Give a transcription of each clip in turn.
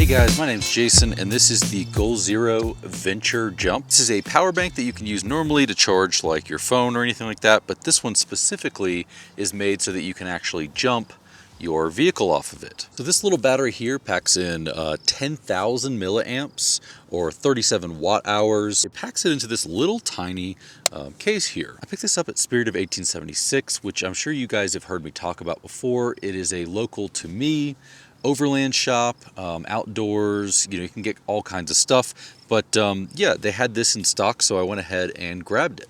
Hey guys, my name's Jason and this is the Goal Zero Venture Jump. This is a power bank that you can use normally to charge like your phone or anything like that, but this one specifically is made so that you can actually jump your vehicle off of it. So this little battery here packs in 10,000 milliamps or 37 watt hours. It packs it into this little tiny case here. I picked this up at Spirit of 1876, which I'm sure you guys have heard me talk about before. It is a local to me overland shop, outdoors, you can get all kinds of stuff. But yeah, they had this in stock, so I went ahead and grabbed it.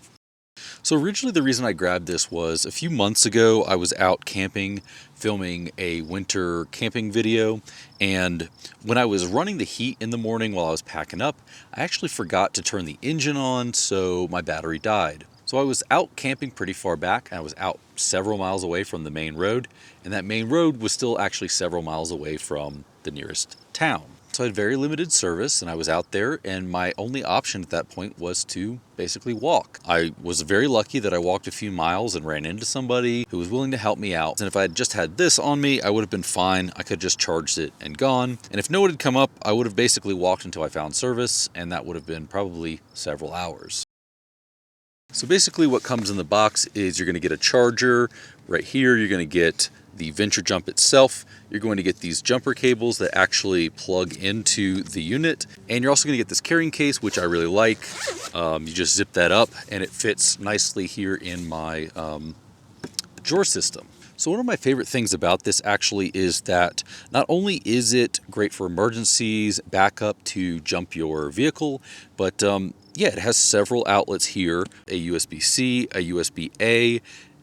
So originally the reason I grabbed this was a few months ago I was out camping, filming a winter camping video, and when I was running the heat in the morning while I was packing up, I actually forgot to turn the engine on, so my battery died. So I was out camping pretty far back, and I was out several miles away from the main road, and that main road was still actually several miles away from the nearest town. So I had very limited service, and I was out there, and my only option at that point was to basically walk. I was very lucky that I walked a few miles and ran into somebody who was willing to help me out. And if I had just had this on me, I would have been fine. I could have just charged it and gone. And if no one had come up, I would have basically walked until I found service, and that would have been probably several hours. So basically what comes in the box is you're going to get a charger. Right here, you're going to get the Venture Jump itself. You're going to get these jumper cables that actually plug into the unit. And you're also going to get this carrying case, which I really like. You just zip that up and it fits nicely here in my drawer system. So one of my favorite things about this actually is that not only is it great for emergencies, backup to jump your vehicle, but yeah, it has several outlets here, a USB-C, a USB-A,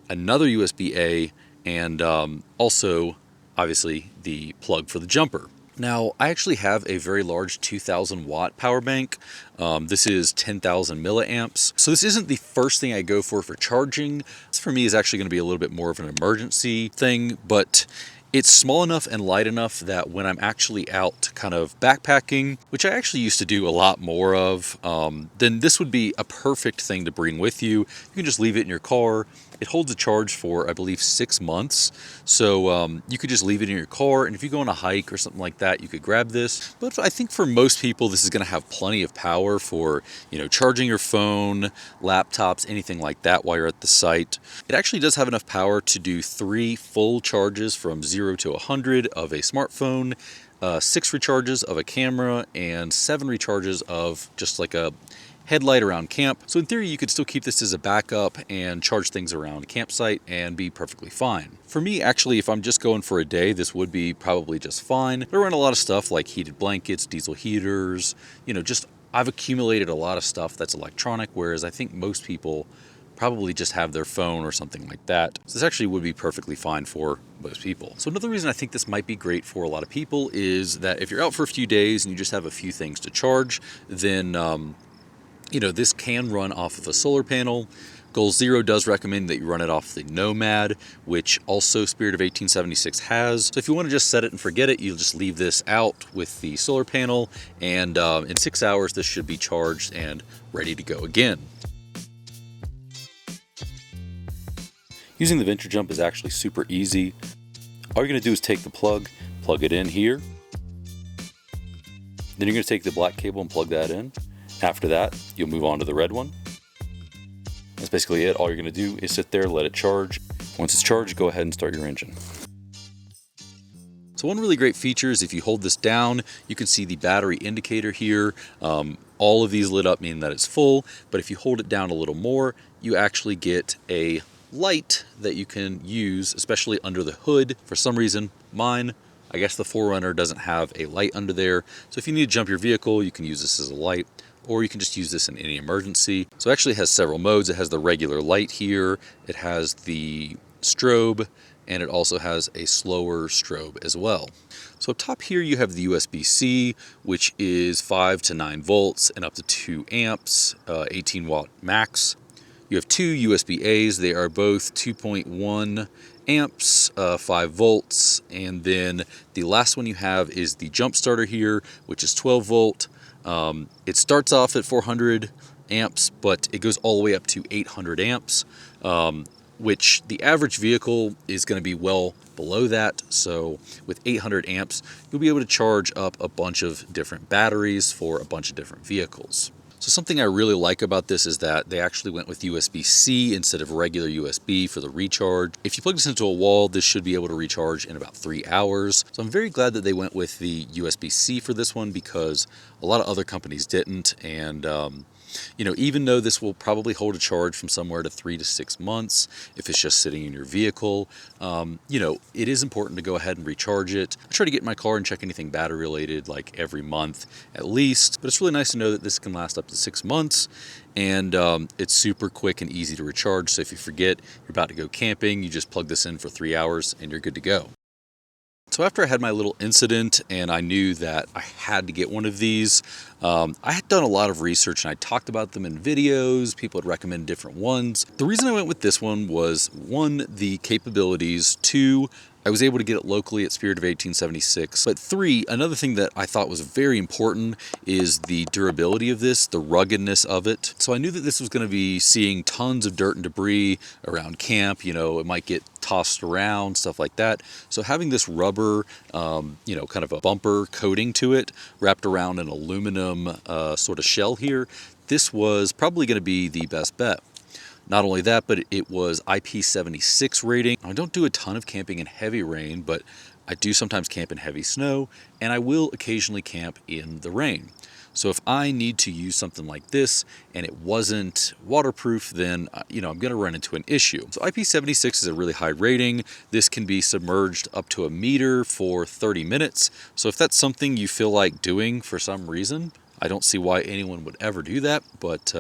another USB-A, and also, obviously, the plug for the jumper. Now, I actually have a very large 2,000 watt power bank. This is 10,000 milliamps. So this isn't the first thing I go for charging. This for me is actually going to be a little bit more of an emergency thing, but it's small enough and light enough that when I'm actually out kind of backpacking, which I actually used to do a lot more of, then this would be a perfect thing to bring with you. You can just leave it in your car. It holds a charge for, I believe, 6 months. So you could just leave it in your car, and if you go on a hike or something like that, you could grab this. But I think for most people, this is going to have plenty of power for, charging your phone, laptops, anything like that while you're at the site. It actually does have enough power to do 3 full charges from 0 to 100 of a smartphone, 6 recharges of a camera, and 7 recharges of just like a headlight around camp. So in theory, you could still keep this as a backup and charge things around a campsite and be perfectly fine. For me, actually, if I'm just going for a day, this would be probably just fine. But I run a lot of stuff like heated blankets, diesel heaters, I've accumulated a lot of stuff that's electronic, whereas I think most people probably just have their phone or something like that. So this actually would be perfectly fine for most people. So another reason I think this might be great for a lot of people is that if you're out for a few days and you just have a few things to charge, then this can run off of a solar panel. Goal Zero does recommend that you run it off the Nomad, which also Spirit of 1876 has. So if you want to just set it and forget it, you'll just leave this out with the solar panel, and in 6 hours this should be charged and ready to go again. Using the Venture Jump is actually super easy. All you're going to do is take the plug it in here. Then you're going to take the black cable and plug that in. After that, you'll move on to the red one. That's basically it. All you're going to do is sit there, let it charge. Once it's charged, go ahead and start your engine. So one really great feature is if you hold this down, you can see the battery indicator here. All of these lit up mean that it's full, but if you hold it down a little more, you actually get a light that you can use, especially under the hood. For some reason, I guess the 4Runner doesn't have a light under there. So if you need to jump your vehicle, you can use this as a light, or you can just use this in any emergency. So it actually has several modes. It has the regular light here, it has the strobe, and it also has a slower strobe as well. So up top here you have the USB-C, which is 5 to 9 volts and up to 2 amps, 18 watt max. You have 2 USB-As. They are both 2.1 amps, 5 volts, and then the last one you have is the jumpstarter here, which is 12 volt. It starts off at 400 amps, but it goes all the way up to 800 amps. which the average vehicle is going to be well below that. So with 800 amps, you'll be able to charge up a bunch of different batteries for a bunch of different vehicles. So something I really like about this is that they actually went with USB-C instead of regular USB for the recharge. If you plug this into a wall, this should be able to recharge in about 3 hours. So I'm very glad that they went with the USB-C for this one, because a lot of other companies didn't. And you know, even though this will probably hold a charge from somewhere to 3 to 6 months if it's just sitting in your vehicle, you know, it is important to go ahead and recharge it. I try to get in my car and check anything battery related like every month at least, but it's really nice to know that this can last up to 6 months, and it's super quick and easy to recharge. So if you forget you're about to go camping, you just plug this in for 3 hours and you're good to go. So after I had my little incident and I knew that I had to get one of these, I had done a lot of research and I talked about them in videos. People had recommended different ones. The reason I went with this one was, one, the capabilities, two, I was able to get it locally at Spirit of 1876. But three, another thing that I thought was very important is the durability of this, the ruggedness of it. So I knew that this was going to be seeing tons of dirt and debris around camp. You know, it might get tossed around, stuff like that. So having this rubber, you know, kind of a bumper coating to it wrapped around an aluminum sort of shell here, this was probably going to be the best bet. Not only that, but it was IP76 rating. I don't do a ton of camping in heavy rain, but I do sometimes camp in heavy snow, and I will occasionally camp in the rain. So if I need to use something like this and it wasn't waterproof, then you know, I'm going to run into an issue. So IP76 is a really high rating. This can be submerged up to 1 meter for 30 minutes. So if that's something you feel like doing for some reason, I don't see why anyone would ever do that, but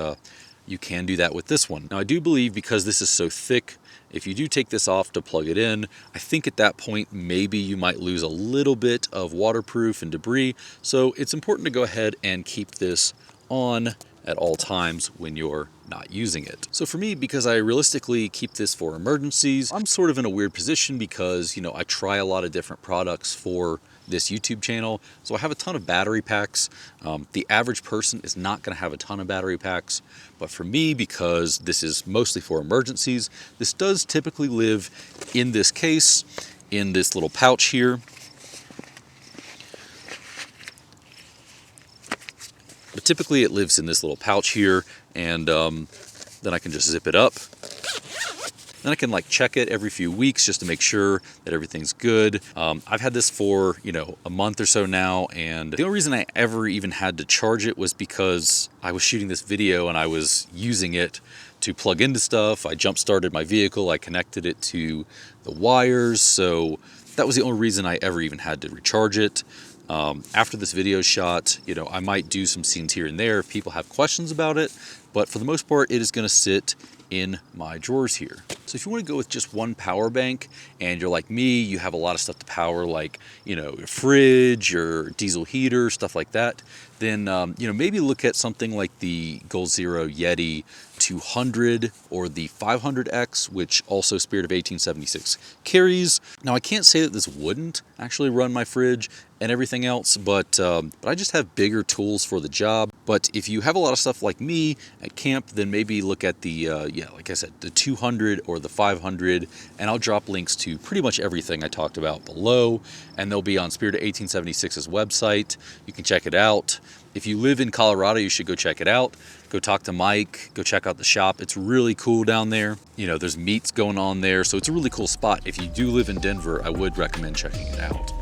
you can do that with this one. Now I do believe, because this is so thick, if you do take this off to plug it in, I think at that point maybe you might lose a little bit of waterproof and debris. So it's important to go ahead and keep this on at all times when you're not using it. So for me, because I realistically keep this for emergencies, I'm sort of in a weird position because, you know, I try a lot of different products for this YouTube channel. So I have a ton of battery packs. The average person is not going to have a ton of battery packs, but for me, because this is mostly for emergencies, this does typically live in this case, in this little pouch here. But typically it lives in this little pouch here, and then I can just zip it up. Then I can like check it every few weeks just to make sure that everything's good. I've had this for, you know, a month or so now, and the only reason I ever even had to charge it was because I was shooting this video and I was using it to plug into stuff. I jump started my vehicle, I connected it to the wires, so that was the only reason I ever even had to recharge it. After this video shot, you know, I might do some scenes here and there if people have questions about it, but for the most part, it is going to sit in my drawers here. So if you want to go with just one power bank and you're like me, you have a lot of stuff to power, like, you know, your fridge, your diesel heater, stuff like that, then, you know, maybe look at something like the Goal Zero Yeti 200 or the 500X, which also Spirit of 1876 carries. Now, I can't say that this wouldn't actually run my fridge and everything else, but I just have bigger tools for the job. But if you have a lot of stuff like me at camp, then maybe look at the, yeah, like I said, the 200 or the 500, and I'll drop links to pretty much everything I talked about below, and they'll be on Spirit of 1876's website. You can check it out. If you live in Colorado, you should go check it out. Go talk to Mike, go check out the shop. It's really cool down there. You know, there's meets going on there, so it's a really cool spot. If you do live in Denver, I would recommend checking it out.